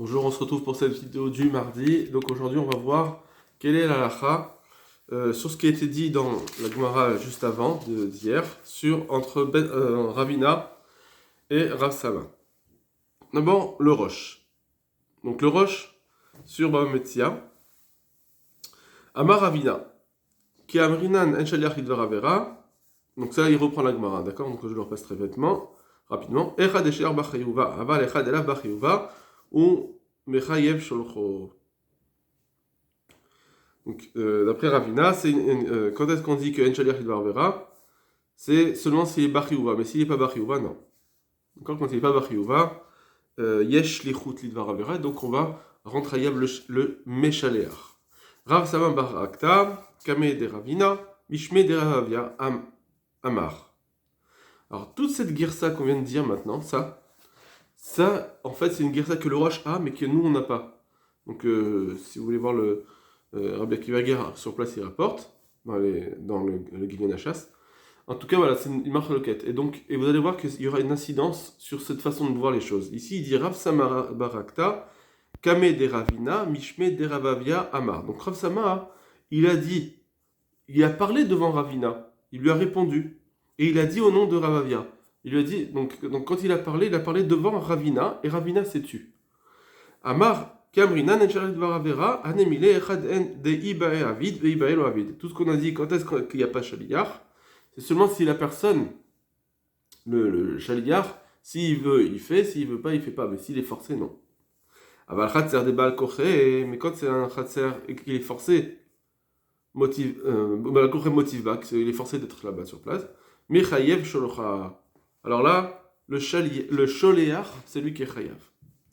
Bonjour, on se retrouve pour cette vidéo du mardi. Donc aujourd'hui, on va voir quelle est la halakha sur ce qui a été dit dans la Gemara juste avant, d'hier, entre Ravina et Rav Sama. D'abord, le Rosh. Donc le Rosh sur Bava Metzia. Amar Ravina. Ki amrinan en shaliach lidvar avera. Donc ça, il reprend la Gemara, d'accord? Donc je le repasse très rapidement. Echad esher b'chayuva, aval echad elav b'chayuva, ou mechayev sholcho. Donc, d'après Ravina, quand est-ce qu'on dit que en shaliach lidvar avera? C'est seulement s'il est b'chayuva, mais s'il n'est pas b'chayuva, non. D'accord? Quand il n'est pas b'chayuva, yesh lichut lidvar avera, donc on va rendre hayav le meshaleach. Rav Sama bar Akta, Kame de Ravina, Mishme de Ravavia, Amar. Alors, toute cette girsa qu'on vient de dire maintenant, ça, en fait, c'est une girsa que le Rosh a, mais que nous, on n'a pas. Donc, si vous voulez voir le Rabbi Akiva Ger sur place, il rapporte, dans le Gilyon Hachas. En tout cas, voilà, c'est une marque loquette. Et vous allez voir qu'il y aura une incidence sur cette façon de voir les choses. Ici, il dit Rav Sama bar Akta, Kame de Ravina, Mishme de Ravavia, Amar. Donc Rav Sama, il a parlé devant Ravina, il lui a répondu, et il a dit au nom de Ravavia. Il lui a dit, donc quand il a parlé devant Ravina, et Ravina s'est tu. Amar, Kamrina, Nenchalet Varavera, Anemile, Echad en de Ibae Avid, Ve Ibae lo Avid. Tout ce qu'on a dit, quand est-ce qu'il n'y a pas Shaliach, c'est seulement si la personne, le Shaliach, s'il veut, il fait, s'il veut pas, il fait pas, mais s'il est forcé, non. Aval Khatser de Baal Koché, mais quand c'est un Khatser et qu'il est forcé, Baal Koché motive back, il est forcé d'être là-bas sur place. Mechayev Sholocha. Alors là, le Sholeach, c'est lui qui est Chayav.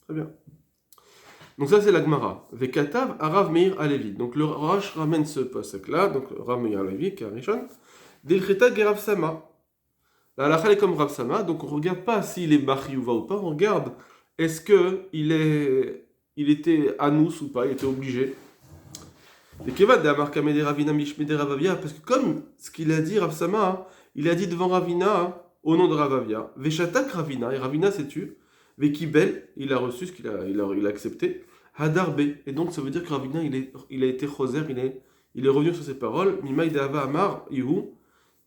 Très bien. Donc ça c'est la Gemara. Vekatav Arav Meir Alevi. Donc le Rosh ramène ce posek là, donc Rav Meir Alevi, qui est un Rishon. Delcheta Gerav Sama. La halakha est comme Rav Sama, donc on ne regarde pas s'il est Bachiyuva ou pas, on regarde est-ce qu'il était Anous ou pas, il était obligé. Et Kevad de Amar Kameh de Ravina Mishme de Ravavia, parce que comme ce qu'il a dit Rav Sama, il a dit devant Ravina au nom de Ravavia, Veshatak Ravina, et Ravina s'est tu, Vekibel, il a reçu ce qu'il a accepté, Hadarbe, et donc ça veut dire que Ravina il a été choser, il est revenu sur ses paroles, Mimaï de Hava Amar Ihu,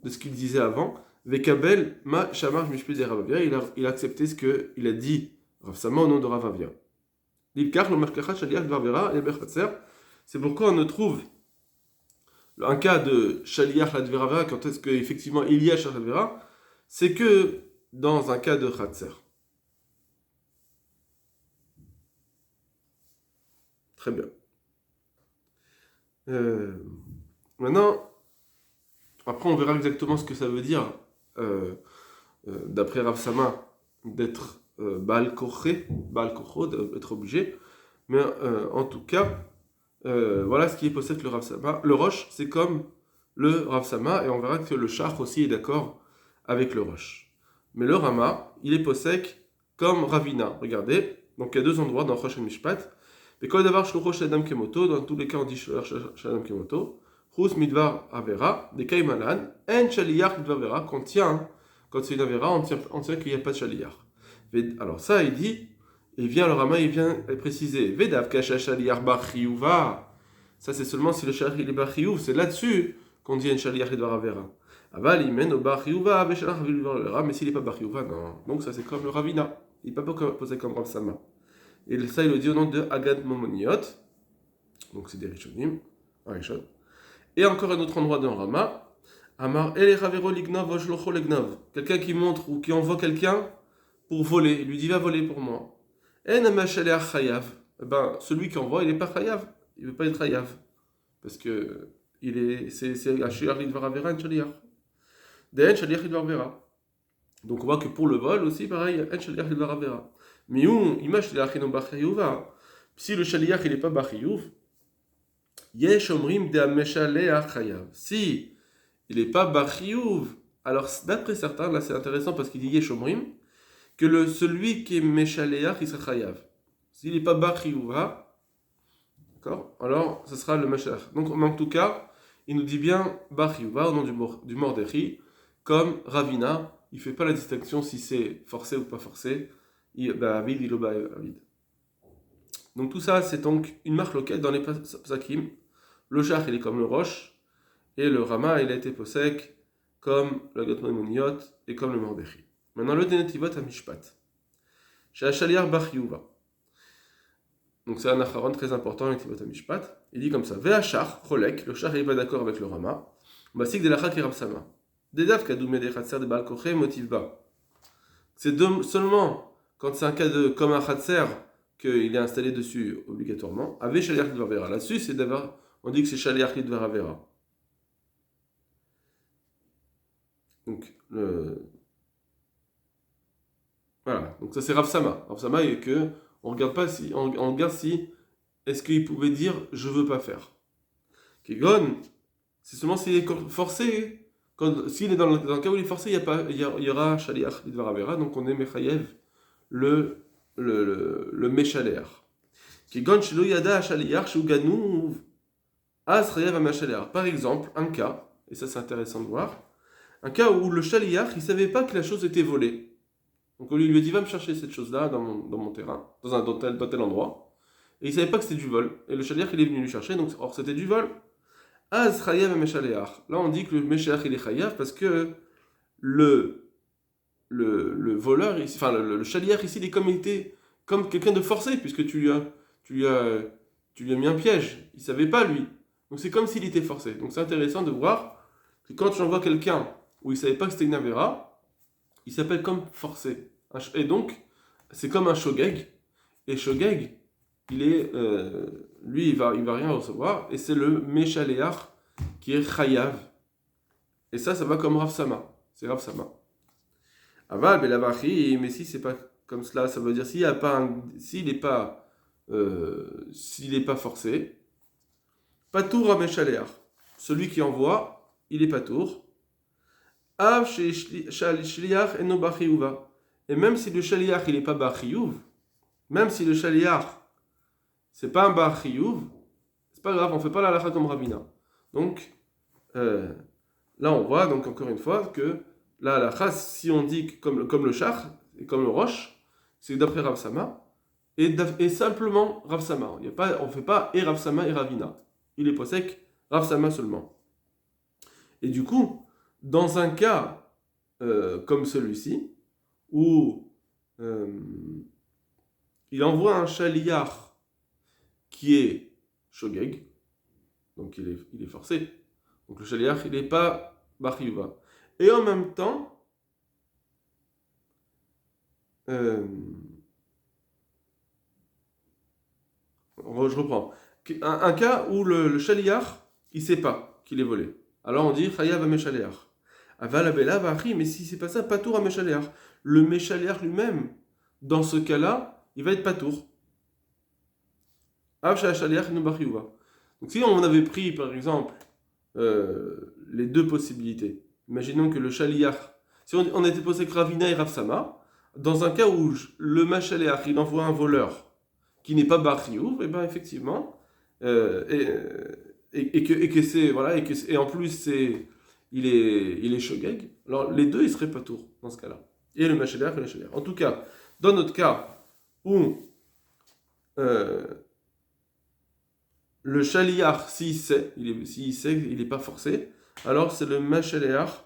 de ce qu'il disait avant, Vekabel Ma Shamar Mishme de Ravavia, il a accepté ce qu'il a dit Rav Sama au nom de Ravavia. L'Ibkar, le Mashkachat Shaliach Dvarvera, et Bechatser. C'est pourquoi on trouve un cas de Shaliach Ladveravera, quand est-ce qu'effectivement il y a Shaliach Ladvera, c'est que dans un cas de Khatser. Très bien. Maintenant, après on verra exactement ce que ça veut dire, d'après Rav Sama, d'être Baal Koché, d'être obligé. Mais en tout cas, voilà ce qui est possède le Rav Sama. Le Rosh, c'est comme le Rav Sama, et on verra que le Shach aussi est d'accord avec le Rosh. Mais le Rama, il est possède comme Ravina. Regardez, donc il y a deux endroits dans Rosh et Mishpat. Mais quand d'avoir Shlucho Shadam Kemoto, dans tous les cas on dit Shadam Kemoto, Chus Midvar Avera, des Kaimalan, En Shaliyach Midvar Avera, quand c'est une Avera, on tient qu'il n'y a pas de Shaliyach. Alors ça, il dit. Et vient le Rama, il vient préciser Vedav kasha shaliach bachiyuva. Ça, c'est seulement si le shaliach il est bachiyuv. C'est là-dessus qu'on dit un shaliach edvar avera. Aval imen au bachiyuva veshalach vilvar. Mais s'il n'est pas bachiyuva, non. Donc ça, c'est comme le Ravina. Il n'est pas posé comme Rav Sama. Et ça, il le dit au nom de Agad Momoniot. Donc c'est des Rishonim. Un Rishon. Et encore un autre endroit dans Rama. Amar ele ravero lignov vojlocho legnov. Quelqu'un qui montre ou qui envoie quelqu'un pour voler. Il lui dit va voler pour moi. Celui qui envoie, il n'est pas chayav. Il ne veut pas être chayav. Parce que c'est un shaliach lidvar avera, un shaliach. Un shaliach lidvar avera. Donc on voit que pour le vol aussi, pareil, un shaliach lidvar avera. Mais où, image shaliach ino bachiyuva. Si le shaliach il n'est pas bachiyuv, yesh omrim de ameshaleach chayav. Si il n'est pas bachiyuv, alors d'après certains, là c'est intéressant parce qu'il dit yesh omrim, que celui qui est Meshaleach, il sera Chayav. S'il n'est pas Bachiyuva, d'accord, alors ce sera le Meshaleach. Donc en tout cas, il nous dit bien Bachiyuva au nom du Mordechi, comme Ravina, il ne fait pas la distinction si c'est forcé ou pas forcé. Avid, il Avid. Donc tout ça, c'est donc une marloquette dans les psakim. Le shach, il est comme le roche, et le rama, il a été posek comme le Gatmon Moniot et comme le Mordechi. Maintenant, le Denetivot à Mishpat. Chez Hachaliar Bar Yuva. Donc c'est un acharon très important, le Denetivot à Mishpat. Il dit comme ça: Ve'achar, cholek, le shach, il n'est pas d'accord avec le rama. Basik de l'achak et Rabsama. Dedav kadoumé de Khatser de Baal Koché, motif bas. C'est seulement quand c'est un cas de comme un Khatser qu'il est installé dessus obligatoirement. Avec Shaliach Lidvar Vera. Là-dessus, c'est d'abord, on dit que c'est Shaliach Lidvar Vera. Donc, voilà. Donc ça c'est Rav Sama. Rav Sama est que on regarde pas si, on regarde si est-ce qu'il pouvait dire je veux pas faire. Kegon, c'est seulement s'il est forcé. S'il est dans le cas où il est forcé, il y aura Shaliach Lidvar Vera. Donc on est Mechayev le Meshaler. Kegon shelo yada Shaliach shu ganouv as chayav ha-Meshaler. Par exemple, un cas, et ça c'est intéressant de voir. Un cas où le Shaliach, il ne savait pas que la chose était volée. Donc on lui a dit, va me chercher cette chose-là dans mon terrain, dans tel endroit. Et il ne savait pas que c'était du vol. Et le Shaliach, il est venu lui chercher, donc or c'était du vol. Az chayav ha-Meshaler. Là on dit que le Meshaler, il est chayav parce que le voleur, enfin le Shaliach ici, il est comme quelqu'un de forcé, puisque tu lui as mis un piège. Il ne savait pas lui. Donc c'est comme s'il était forcé. Donc c'est intéressant de voir que quand j'envoie quelqu'un où il ne savait pas que c'était une avéra, il s'appelle comme forcé. Et donc, c'est comme un shogeg. Et shogeg, lui, il va rien recevoir. Et c'est le meshaléach qui est chayav. Et ça va comme Rav Sama. C'est Rav Sama. Aval, belavachi, mais si c'est pas comme cela, ça veut dire s'il n'est pas forcé, patour à meshaléach. Celui qui envoie, il est patour. Et même si le shaliach il n'est pas bachiyuv, même si le shaliach c'est pas un bachiyuv, c'est pas grave, on fait pas la halakha comme Ravina. Donc là on voit donc encore une fois que la halakha, si on dit que comme le shach et comme le roche, c'est d'après Rav Sama et simplement Rav Sama. On fait pas et Rav Sama et Ravina. Il est posek Rav Sama seulement. Et du coup, dans un cas comme celui-ci, où il envoie un shaliach qui est shogeg, donc il est forcé, donc le shaliach il n'est pas bachiyuva, et en même temps, je reprends, un cas où le shaliach il ne sait pas qu'il est volé, alors on dit chayav ha-Meshaléach. Aval abela vachi, mais si c'est pas ça, patour à Meshaléach. Le Meshaléach lui-même, dans ce cas-là, il va être patour. Av sha'ashaliach nu bachiyuva. Donc si on avait pris, par exemple, les deux possibilités, imaginons que le shaliach, si on était posé avec Ravina et Rav Sama, dans un cas où le Meshaléach, il envoie un voleur qui n'est pas bachiyuv, et bien effectivement, et que c'est, voilà, et en plus il est shogeg, alors les deux ils seraient pas tours dans ce cas-là. Et le Meshaléach et le shaliach. En tout cas, dans notre cas où le shaliach, s'il sait, il n'est pas forcé, alors c'est le Meshaléach.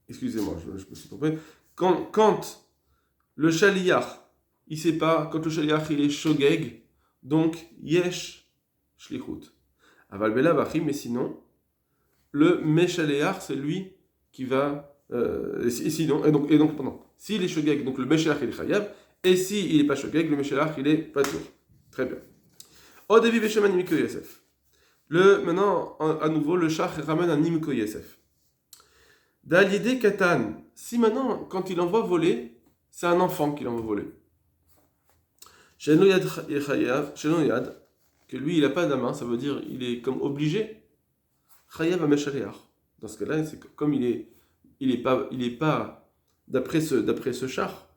Excusez-moi, je me suis trompé. Quand le shaliach, il sait pas, quand le shaliach il est shogeg, donc yesh shlichut. Aval bela bachim, mais sinon, le meshaléach, c'est lui qui va. Et donc, pardon. S'il est shogeg, donc le meshaléach il est chayav, et s'il n'est pas shogeg, le meshaléach il est patour. Très bien. Odevi besheman nimiko yosef. Maintenant, à nouveau, le shach ramène un nimiko yosef. D'alidé katan. Si maintenant, quand il envoie voler, c'est un enfant qu'il envoie voler. Shenoyad, que lui il n'a pas de main, ça veut dire il est comme obligé. Chayav ha-Meshaléach. Dans ce cas-là, c'est comme il est pas d'après ce char.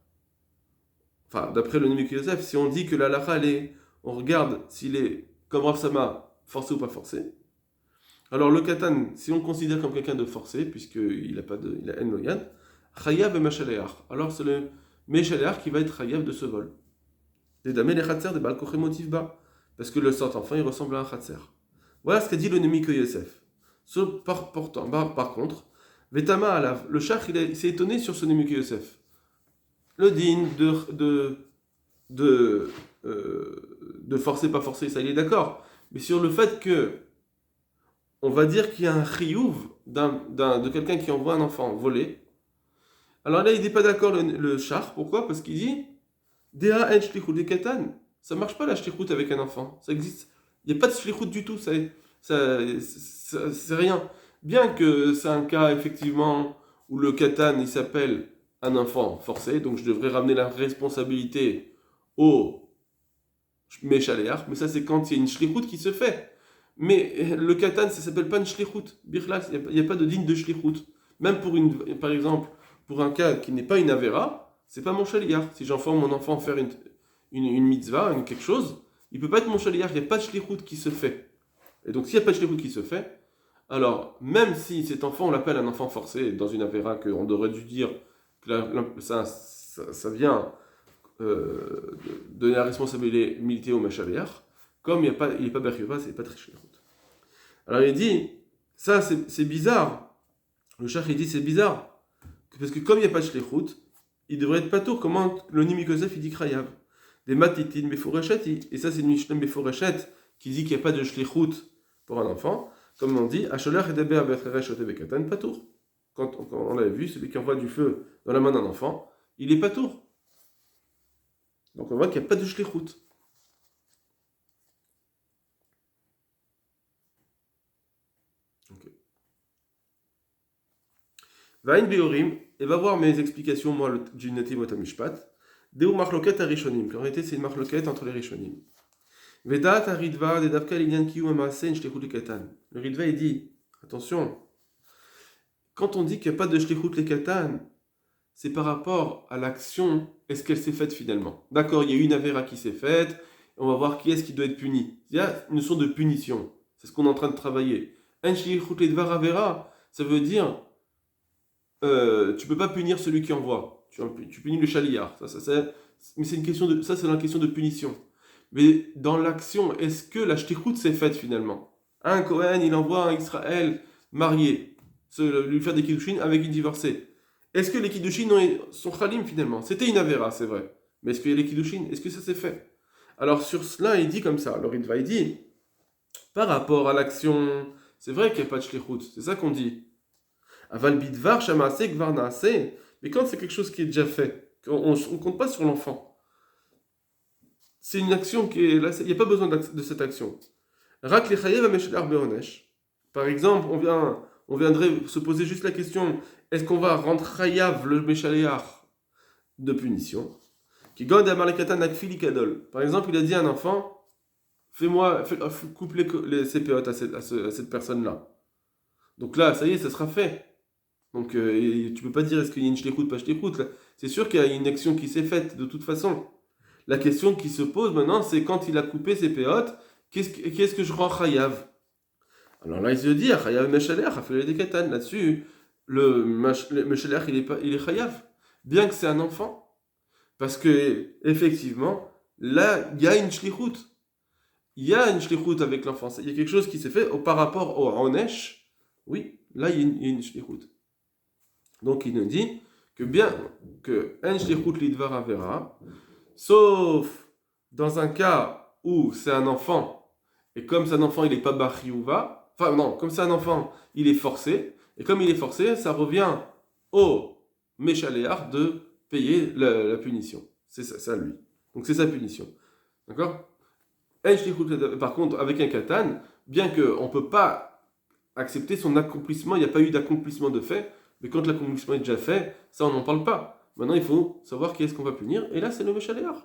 Enfin, d'après le Nimiko Yosef, si on dit que la halakha on regarde s'il est comme Rav Sama, forcé ou pas forcé. Alors le katan, si on le considère comme quelqu'un de forcé, puisqu'il a pas de, il a en loyad, Chayav et Meshaleach. Alors c'est le Meshaleach qui va être Chayav de ce vol. Les damés, les Khatser, des Balkoché motif bas. Parce que le sort enfant, il ressemble à un Khatser. Voilà ce qu'a dit le Nemiko Yosef. Par contre, Vetama Alav, le Shach, il s'est étonné sur ce Nemiko Yosef. Le din de forcer, pas forcer, ça il est d'accord. Mais sur le fait que on va dire qu'il y a un chiyuv de quelqu'un qui envoie un enfant voler. Alors là, il n'est pas d'accord le char. Pourquoi? Parce qu'il dit Dea en shlichut de katan. Ça marche pas la shlichut avec un enfant. Ça existe. Il n'y a pas de shlichut du tout. C'est rien. Bien que c'est un cas effectivement où le katan il s'appelle un enfant forcé, donc je devrais ramener la responsabilité au Meshaléach, mais ça c'est quand il y a une shlichut qui se fait. Mais le katan, ça s'appelle pas une shlichut. Birlas, il n'y a pas de digne de shlichut. Même par exemple, pour un cas qui n'est pas une avera, c'est pas mon shaliach. Si j'enforme mon enfant faire une mitzvah, quelque chose, il peut pas être mon shaliach, il n'y a pas de shlichut qui se fait. Et donc s'il n'y a pas de shlichut qui se fait, alors même si cet enfant, on l'appelle un enfant forcé, dans une avera qu'on aurait dû dire que ça vient donner la responsabilité au Meshaleach, comme il n'est pas Berchiva, c'est pas très shlichut. Alors il dit, ça c'est bizarre. Le Shach il dit c'est bizarre. Parce que comme il n'y a pas de shlichut, il devrait être pas tour. Comment le Nimikosef il dit krayav? Des matitin beforechet, et ça c'est une Mishnah beforechet qui dit qu'il n'y a pas de shlichut pour un enfant. Comme on dit, Asholach et Deber Becheresh Otebekatan, pas tour. Quand on l'avait vu, celui qui envoie du feu dans la main d'un enfant, il est pas tour. Donc on voit qu'il n'y a pas de shlichut. Vaïn Beorim, et va voir mes explications, moi, du Netimot HaMishpat. Deu marloket harishonim, qu'en réalité c'est une marloket entre les rishonim. Vedat haridva de davka linyan kiyu amasen shlichut lekatan. Le ridva il dit, attention, quand on dit qu'il n'y a pas de shlichut lekatan, c'est par rapport à l'action, est-ce qu'elle s'est faite finalement? D'accord, il y a une avera qui s'est faite, on va voir qui est-ce qui doit être puni. Il y a une notion de punition, c'est ce qu'on est en train de travailler. En shlichut ledvar avera, ça veut dire tu peux pas punir celui qui envoie. Tu punis le chaliard. Mais c'est une question de, ça, c'est une question de punition. Mais dans l'action, est-ce que la shtichut s'est faite finalement? Un Kohen, il envoie un Israël marié, lui faire des kiddushin avec une divorcée. Est-ce que les kiddushin sont chalim finalement? C'était une avera, c'est vrai. Mais est-ce qu'il y a les kiddushin? Est-ce que ça s'est fait? Alors sur cela, il dit comme ça. Le Ritva, il dit, par rapport à l'action, c'est vrai qu'il n'y a pas de shtichut. C'est ça qu'on dit. Aval bidvar shamase gvar naase. Mais quand c'est quelque chose qui est déjà fait, on ne compte pas sur l'enfant. C'est une action qui est là, il n'y a pas besoin de cette action. Rak le chayev ameshalar beonesh. Par exemple, on viendrait se poser juste la question, est-ce qu'on va rendre chayav le meshaleach de punition? Qui gode amarlekatan nakfili kadol. Par exemple, il a dit à un enfant, coupe ses péotes à cette personne-là. Donc là, ça y est, ça sera fait. Donc tu peux pas dire est-ce qu'il y a une shlichut, pas shlichut. C'est sûr qu'il y a une action qui s'est faite de toute façon. La question qui se pose maintenant, c'est quand il a coupé ses péotes, qu'est-ce que je rends chayav? Alors là, il se dit, chayav meshalech, a fait les katan. Là-dessus, le meshalech, il est chayav. Bien que c'est un enfant. Parce que, effectivement, là, il y a une shlichut. Il y a une shlichut avec l'enfant. Il y a quelque chose qui s'est fait par rapport au onesh. Oui, là, il y a une shlichut. Donc il nous dit que bien que en shlichut lidvar avera, sauf dans un cas où c'est un enfant, et comme c'est un enfant il n'est pas bachiyuva, enfin non, comme c'est un enfant il est forcé, et comme il est forcé, ça revient au Meshaléach de payer la punition. C'est ça lui. Donc c'est sa punition. D'accord? En shlichut, par contre, avec un katan, bien qu'on ne peut pas accepter son accomplissement, il n'y a pas eu d'accomplissement de fait. Mais quand l'accomplissement est déjà fait, ça on n'en parle pas. Maintenant il faut savoir qui est-ce qu'on va punir, et là c'est le Meshaléach.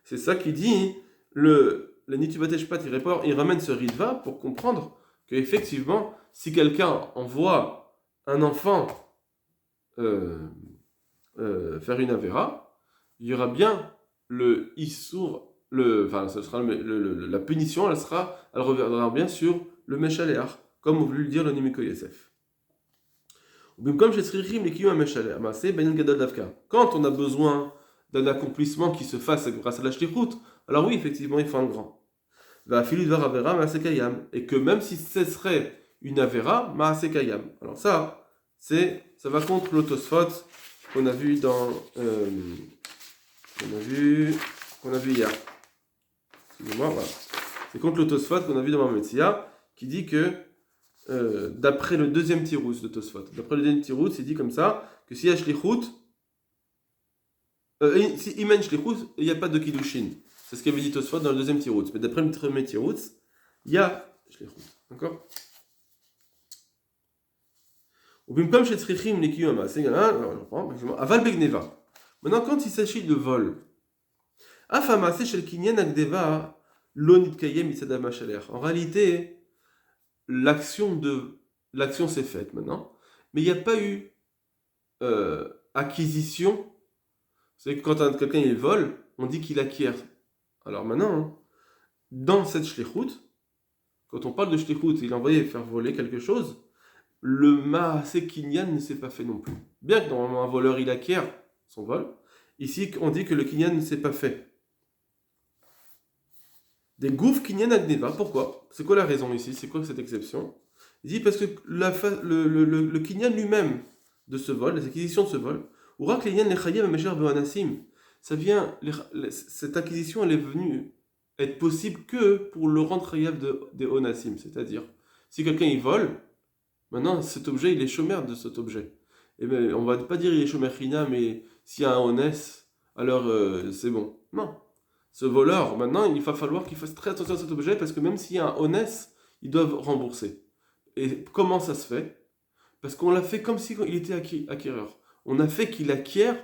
C'est ça qui dit, le Nituvateshpat il ramène ce ritva pour comprendre qu'effectivement, si quelqu'un envoie un enfant faire une avera, il y aura bien le issour, ce sera la punition, elle reviendra bien sur le Meshaléach, comme on voulu le dire le Nimiko Yosef. Quand on a besoin d'un accomplissement qui se fasse grâce à la shlichut, alors oui, effectivement, il faut un grand. Et que même si ce serait une avera, ma'asekayam. Alors ça va contre l'Tosfot qu'on a vu qu'on a vu hier. Excusez-moi, voilà. C'est contre l'Tosfot qu'on a vu dans Mametzia, qui dit que d'après le deuxième tirous de Tosfot, il dit comme ça que si y a shlichut, si imen shlichut, il n'y a pas de kiddushin. C'est ce qu'avait dit Tosfot dans le deuxième tirous. Mais d'après le premier tirous, il y a shlichut. D'accord? Ou bien comme chez Tzrichim les kiyama, c'est aval begneva. Maintenant, quand il s'agit de vol, afama c'est chez le kinyan agdeva l'onit kayem itzadama shaler. En réalité, l'action s'est faite maintenant, mais il n'y a pas eu acquisition. C'est que quand quelqu'un il vole, on dit qu'il acquiert. Alors maintenant, dans cette shlichut, quand on parle de shlichut, il a envoyé faire voler quelque chose, le maaseh kinyan ne s'est pas fait non plus. Bien que normalement un voleur il acquiert son vol, ici on dit que le kinyan ne s'est pas fait. Des gouf kinyan agneva, pourquoi? C'est quoi la raison ici? C'est quoi cette exception? Il dit parce que le kinyan lui-même de ce vol, les acquisitions de ce vol, ça vient, cette acquisition elle est venue être possible que pour le rendre chayav des onassim, c'est-à-dire si quelqu'un il vole, maintenant cet objet il est chômeur de cet objet. Et bien on va pas dire il est chômeur china, mais s'il y a un onès, alors c'est bon. Non. Ce voleur, maintenant il va falloir qu'il fasse très attention à cet objet parce que même s'il y a un onès, ils doivent rembourser. Et comment ça se fait? Parce qu'on l'a fait comme si il était acquéreur. On a fait qu'il acquiert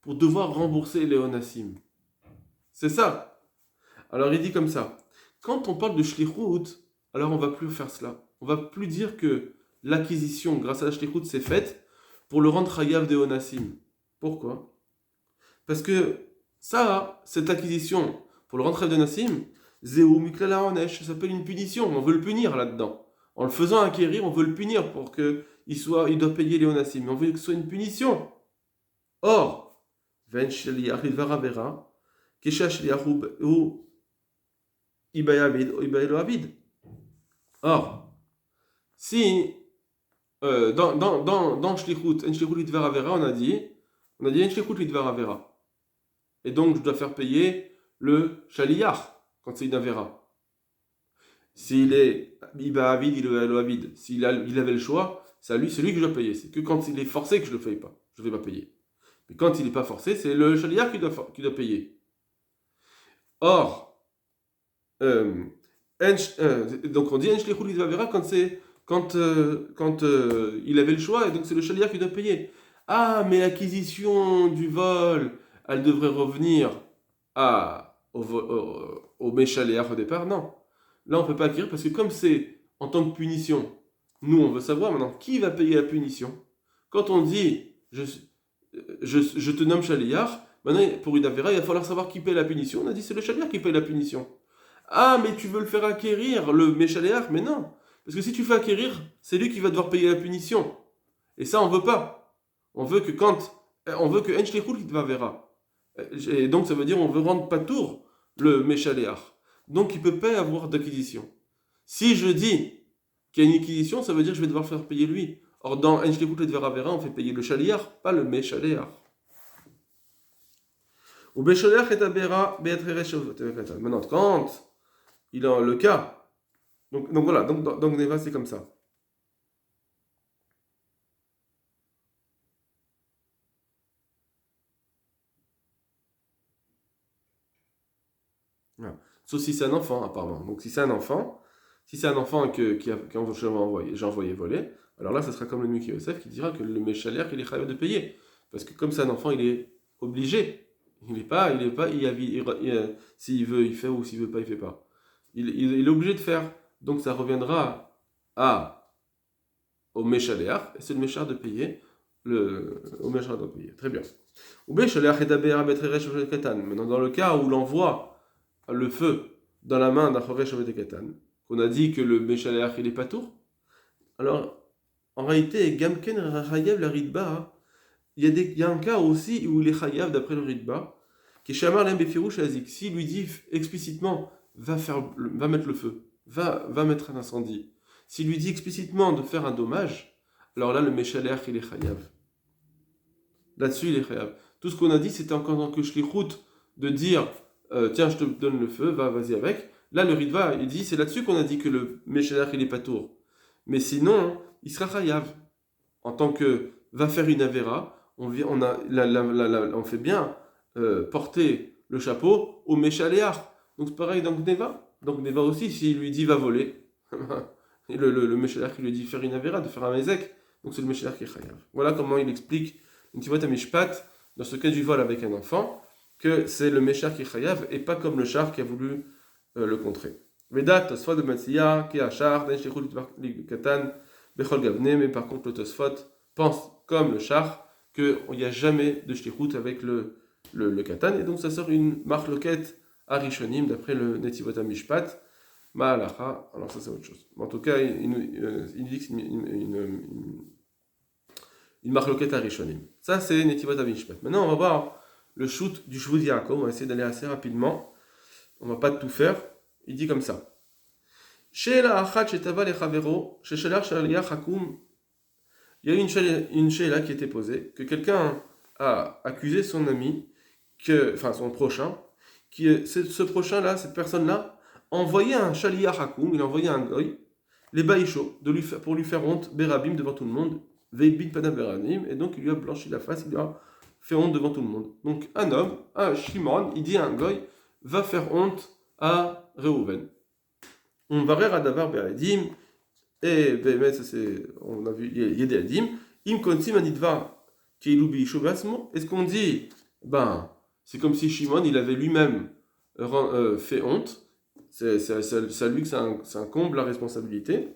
pour devoir rembourser les onassim. C'est ça. Alors il dit comme ça. Quand on parle de shlichut, alors on va plus faire cela. On va plus dire que l'acquisition grâce à la shlichut s'est faite pour le rendre chayav des onassim. Pourquoi? Parce que ça, cette acquisition pour le rendre chayav des onassim, zeu miklala onesh, ça s'appelle une punition. On veut le punir là-dedans. En le faisant acquérir, on veut le punir pour que il doit payer les onassim. Mais on veut que ce soit une punition. Or, ven sheliach lidvaravera, kesha sheliach ou Or, si dans Shlichut, En Shlichut Lidvar Avera, on a dit En Shlichut Lidvar Avera. Et donc, je dois faire payer le Shaliach quand c'est une Avera. S'il est Iba Avid, il est Avid. Il avait le choix, c'est lui que je dois payer. C'est que quand il est forcé que je ne le pas. Je ne vais pas payer. Mais quand il n'est pas forcé, c'est le Shaliach qui doit payer. Or, donc on dit En Shlichut Lidvar Avera quand il avait le choix, et donc c'est le shaliach qui doit payer. Ah, mais l'acquisition du vol, elle devrait revenir au méchaléach au départ. Non. Là, on ne peut pas acquérir parce que comme c'est en tant que punition, nous, on veut savoir maintenant qui va payer la punition. Quand on dit je te nomme shaliach, maintenant, pour une avéra, il va falloir savoir qui paye la punition. On a dit c'est le shaliach qui paye la punition. Ah, mais tu veux le faire acquérir, le méchaléach, mais non. Parce que si tu fais acquérir, c'est lui qui va devoir payer la punition. Et ça, on veut pas. On veut que En Shlichut Lidvar Avera. Et donc, ça veut dire on veut rendre patour le méchaléach. Donc, il ne peut pas y avoir d'acquisition. Si je dis qu'il y a une acquisition, ça veut dire que je vais devoir faire payer lui. Or, dans En Shlichut Lidvar Avera, on fait payer le shaliach, pas le méchaléach. Ou méchaléach et abera be'etreresh. Maintenant, quand il a le cas. Donc voilà, donc Neva c'est comme ça. Voilà. Sauf si c'est un enfant, apparemment. Donc si c'est un enfant j'ai envoyé voler, alors là, ça sera comme le Miki Yosef qui dira que le méchalère, il est chayav de payer. Parce que comme c'est un enfant, il est obligé. S'il veut, il fait, ou s'il veut pas, il fait pas. Il est obligé de faire. Donc ça reviendra au méchaléach, et c'est le méchar de payer. Au méchar de payer. Très bien. Maintenant, dans le cas où l'envoie le feu dans la main d'un choresh avec katan, qu'on a dit que le méchaléach il est pas tour, alors en réalité, Gamken Chayav la Ritba, il y a un cas aussi où il est Chayav d'après le Ritba, qui est Shamar Lem Befirouch Azik. S'il lui dit explicitement, va mettre le feu, va mettre un incendie. S'il lui dit explicitement de faire un dommage, alors là, le Meshaler, il est Chayav. Là-dessus, il est Chayav. Tout ce qu'on a dit, c'était encore dans que Shlichut de dire, tiens, je te donne le feu, vas-y avec. Là, le Ritva, il dit, c'est là-dessus qu'on a dit que le Meshaler, il est Patour. Mais sinon, il sera Chayav. En tant que va faire une Avera, on fait bien porter le chapeau au Meshaléar. Donc c'est pareil dans Gneva. Donc Gneva aussi, s'il lui dit va voler, et le Meshaléar qui lui dit faire une Avera, de faire un Mezek, donc c'est le Meshaléar qui est Chayav. Voilà comment il explique une Tivot Amishpat, dans ce cas du vol avec un enfant, que c'est le Meshaléar qui est Chayav et pas comme le char qui a voulu le contrer. Vedat, Tosfot de Matsiya, qui a char, Den Shechut Katan, Bechol Gavne, mais par contre le Tosfot pense comme le char qu'il n'y a jamais de shlichut avec le katan, et donc ça sort une marloquette à Rishonim d'après le Netivot Mishpat, Ma'alacha, alors ça c'est autre chose. En tout cas, il dit que c'est une marloquette à Rishonim. Ça c'est Netivot Mishpat. Maintenant on va voir le shoot du Shvut Yaakov, on va essayer d'aller assez rapidement, on va pas tout faire. Il dit comme ça. Chez la achat shetava lechavero, chez shalar shaliach hakum. Il y a une sheila qui était posée, que quelqu'un a accusé son ami, son prochain, ce prochain-là, cette personne-là, a envoyé un shaliach hakum, il a envoyé un goy, les baïchos, pour lui faire honte, berabim devant tout le monde, veibit panam beranim, et donc il lui a blanchi la face, il lui a fait honte devant tout le monde. Donc un homme, un Shimon, il dit à un goy, va faire honte à Reuven. On va rire à davar beradim, et ça c'est, on a vu, il y a des adim. Im konsim anidva keilubi shobasmo. Est-ce qu'on dit, c'est comme si Shimon il avait lui-même fait honte. C'est lui que c'est un comble la responsabilité.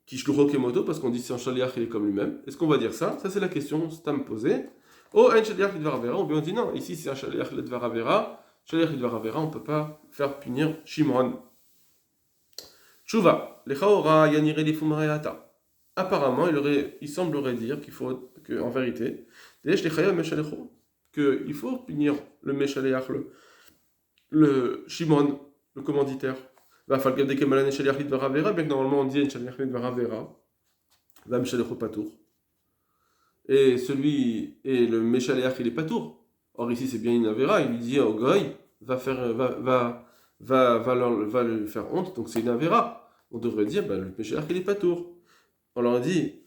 Kishlucho kemoto, parce qu'on dit c'est un shaliach il est comme lui-même. Est-ce qu'on va dire ça? Ça c'est la question stam posée. Oh un shaliach lidvar avera. Ou bien on dit non, ici c'est un shaliach lidvar avera. Shaliach lidvar avera, on peut pas faire punir Shimon. Tshuva, lechaora yanire li fumareata. Apparemment, il semblerait dire qu'il faut, en vérité, qu'il faut punir le Meshaleach, le Shimon, le commanditaire. Bien que normalement on dit Enshaleach Lidvaravera, va Meshalecho Patour. Et le Meshaleach il est Patour. Or ici c'est bien une Avera, il lui dit au Goy, va lui faire honte, donc c'est une Avera. On devrait dire, le Meshaleach il est Patour. On leur dit,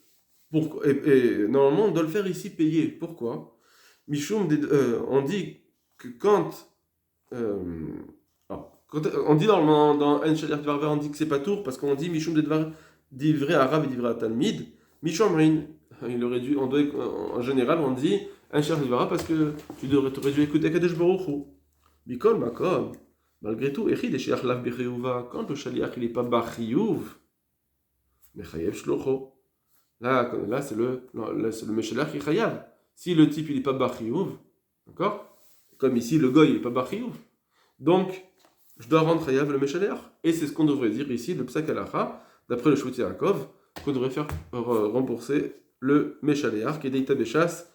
pourquoi, et normalement on doit le faire ici payer. Pourquoi? Mishum, on dit que quand on dit dans Enshaliach Dvarver, on dit que c'est pas tour parce qu'on dit Mishum de Dvar d'ivré arabe et d'ivré talmid. Mishum Rin, il aurait dû, en général, on dit Enshaliach Dvarver parce que t'aurais dû écouter Kadesh Baruch Hu. Bikol Makom, malgré tout, Echid et Sheach Lav Bechiyuva, quand le Shaliach il est pas Bachiyuv, Mechayev Shlocho. Là c'est le Meshalach qui chayav. Si le type il n'est pas Bachiyuv, d'accord? Comme ici le goy il n'est pas Bachiyuv. Donc, je dois rendre chayav le Meshalach. Et c'est ce qu'on devrait dire ici, le Psak Halacha, d'après le Shvut Yaakov, qu'on devrait faire rembourser le Meshalach, qui est Deita Bechas,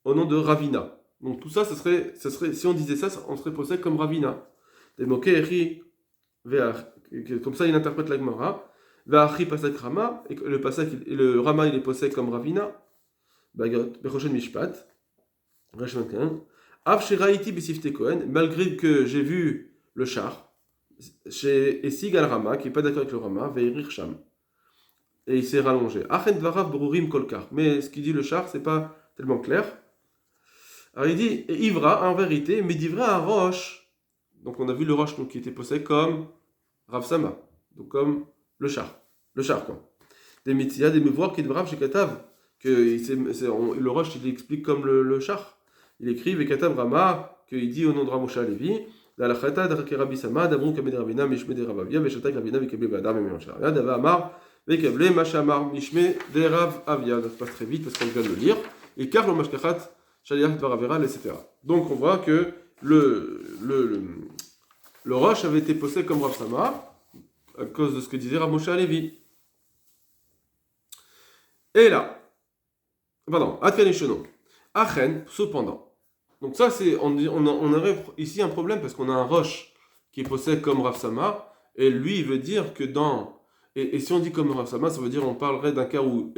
au nom de Ravina. Donc tout ça, ce serait, si on disait ça, on serait posé comme Ravina. Des moquets, comme ça il interprète la Gemara. Va'achri pasak Rama, et le Rama il est posé comme Ravina. Bagot, Bechoshen Mishpat. Av sheraiti besifte Kohen, malgré que j'ai vu le char, chez Esig al Rama, qui n'est pas d'accord avec le Rama, Veirir Sham. Et il s'est rallongé. Achen dvarav brurim kolkar. Mais ce qu'il dit le char, c'est pas tellement clair. Alors il dit, et Ivra, en vérité, mais d'Ivra un roche. Donc on a vu le roche qui était posé comme Rav Sama. Donc comme le char quoi. Des mitzia, des mevoirs qui devraient chez Katav, que le roche il explique comme le char. Il écrit Vekatav Rama, qu'il dit au nom de Ramosha Levi, la lachata de Rabbi Sama, d'Abrou Kamed Ravina, Mishme de Ravavia, Veshatak Ravina, Vekable Badam et Mélancharya, Dava Amar, Vekable Machamar, Mishme de Rav Avia. Ça passe très vite parce qu'on vient de le lire. Et car le Mashkachat, Shaliach Dvaravera, etc. Donc on voit que le roche avait été posé comme Rav Sama, à cause de ce que disait Ramosha Levi. Et là, pardon, Atkanishono. Achen, cependant. Donc ça, c'est, on aurait ici un problème parce qu'on a un roche qui est possède comme Rav Sama, et lui, il veut dire que dans... Et si on dit comme Rav Sama, ça veut dire on parlerait d'un cas où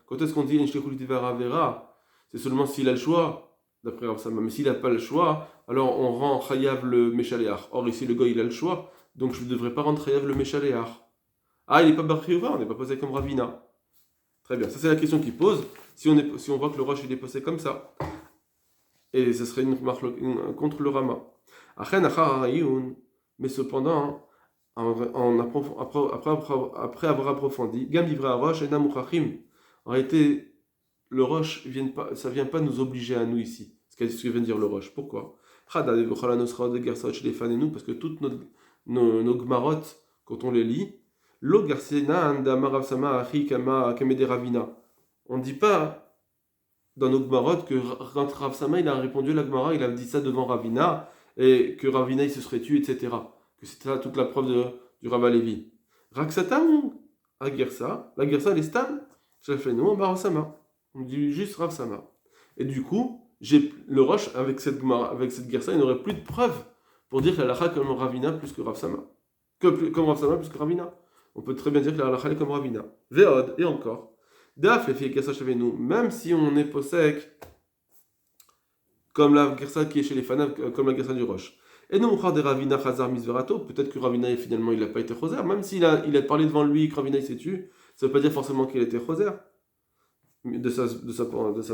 quand est-ce qu'on dit Vera, c'est seulement s'il a le choix, d'après Rav Sama. Mais s'il n'a pas le choix, alors on rend Chayav le Meshaléach. Or ici, le gars, il a le choix, donc je ne devrais pas rendre Chayav le Meshaléach. Ah, il n'est pas Barriouva, on n'est pas posé comme Ravina. Très bien, ça c'est la question qu'il pose. Si on voit que le roche il est posé comme ça, et ce serait une contre le Rama. Mais cependant, après avoir approfondi, Gam livré à roche et Namuchachim. En réalité, le roche, ça ne vient pas nous obliger à nous ici. Ce que vient de dire le roche. Pourquoi? Parce que toutes nos gmarot, quand on les lit, on ne dit pas dans nos Gmarot que quand Rav Sama il a répondu à la Gmara, il a dit ça devant Ravina et que Ravina il se serait tué, etc. Que c'était là toute la preuve du Rav Alevi. Raksatam à Gersa, la Gersa elle est stable, ça fait nous, Rav Sama. On dit juste Rav Sama. Et du coup, le Roche avec cette Gersa, il n'aurait plus de preuves pour dire que la halakha comme Ravina plus que Rav Sama. Comme Rav Sama plus que Ravina. On peut très bien dire que la halakha est comme Ravina. Veod, et encore. Daf, les filles nous, même si on est possèque, comme la Gersa qui est chez les Fanav, comme la Gersa du Roche. Et nous, on parle de Ravina Chazar Misverato, peut-être que Ravina, finalement, il n'a pas été Choser, même s'il a parlé devant lui, que Ravina, il s'est tué, ça ne veut pas dire forcément qu'il était Choser, de sa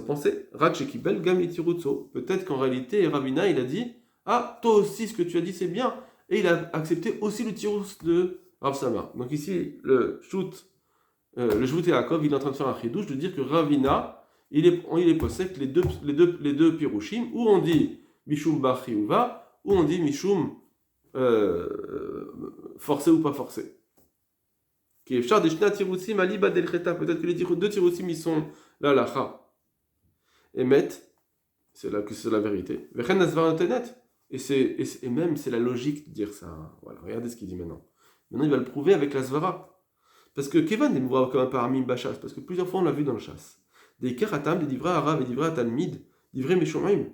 pensée. Rak Shekibel Gam Itirutso, peut-être qu'en réalité, Ravina, il a dit, ah, toi aussi, ce que tu as dit, c'est bien, et il a accepté aussi le tirus de Rav Sama. Donc ici, le shoot. Le Jvout et Yaakov, il est en train de faire un chidouche de dire que Ravina, il est possède les deux pirushim, où on dit Mishum Bar Chiyuva, où on dit Mishum forcé ou pas forcé. Peut-être que les deux tirusim ils sont là, la et met, c'est la vérité. Et même c'est la logique de dire ça. Voilà, regardez ce qu'il dit maintenant. Maintenant il va le prouver avec la Svara. Parce que Kevan est comme un paramim bachas, parce que plusieurs fois on l'a vu dans le chasse. Des keratam, des divrei arav et divrei talmid, divrei meshomaim.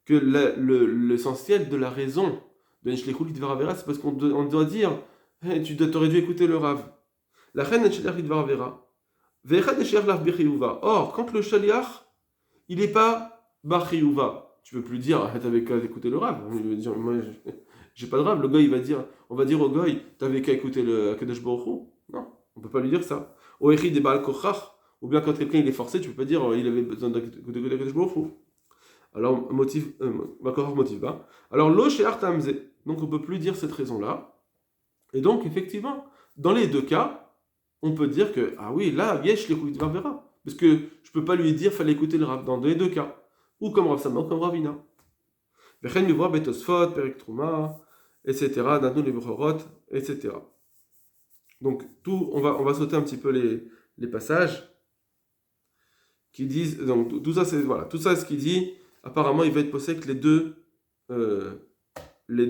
Que l'essentiel de la raison de Nishlechu Lidvar Avera, c'est parce qu'on doit dire hey, tu aurais dû écouter le Rav. La reine Nishlechu Lidvar Avera. Vechad Nishlechu Lidvar Bechiyuva. Or, quand le Shaliach, il n'est pas Bachiyuva, tu ne peux plus dire t'avais qu'à écouter le Rav. Il veut dire, moi, j'ai pas de Rav. Le gars, on va dire au gars, t'avais qu'à écouter le Kadosh Baruch Hu. Non, on ne peut pas lui dire ça. Ou bien quand quelqu'un il est forcé, tu ne peux pas dire il avait besoin d'écouter le Kadosh Baruch Hu. Alors, motif bas. Alors, lo she'ar tamze. Donc, on ne peut plus dire cette raison-là. Et donc, effectivement, dans les deux cas, on peut dire que, ah oui, là, yesh l'écoute Vera. Parce que je ne peux pas lui dire, fallait écouter le Rav dans les deux cas. Ou comme Rav Sama, ou comme Ravina. Vechen mi voir Betosfot, Perek Trouma, etc. Dadnou les Bechorot, etc. Donc, on va sauter un petit peu les passages qui disent. Donc, tout ça, ce qu'il dit. Apparemment, il va être possible que les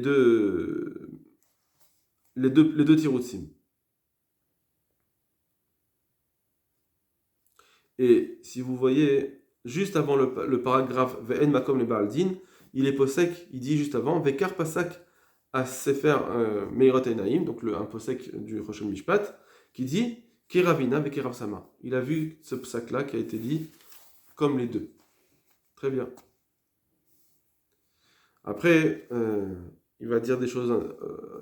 deux tiroutsim. Et si vous voyez, juste avant le paragraphe Ve'en makom le Baaldin, il est posek, il dit juste avant Vekar pasak à Sefer Meirot Enaim, donc un posek du Roshon Mishpat, qui dit Keravina Vekerav Sama. Il a vu ce psak-là qui a été dit comme les deux. Très bien. Après, il va dire des choses,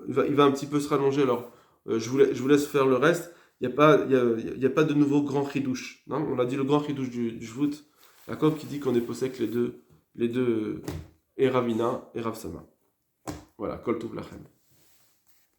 il va un petit peu se rallonger. Alors, je vous laisse faire le reste. Il n'y a pas de nouveau grand chidouche. On a dit le grand chidouche du Jvout, Yaakov qui dit qu'on est possède les deux et Ravina et Rav Sama. Voilà, Kol Tov Lachem.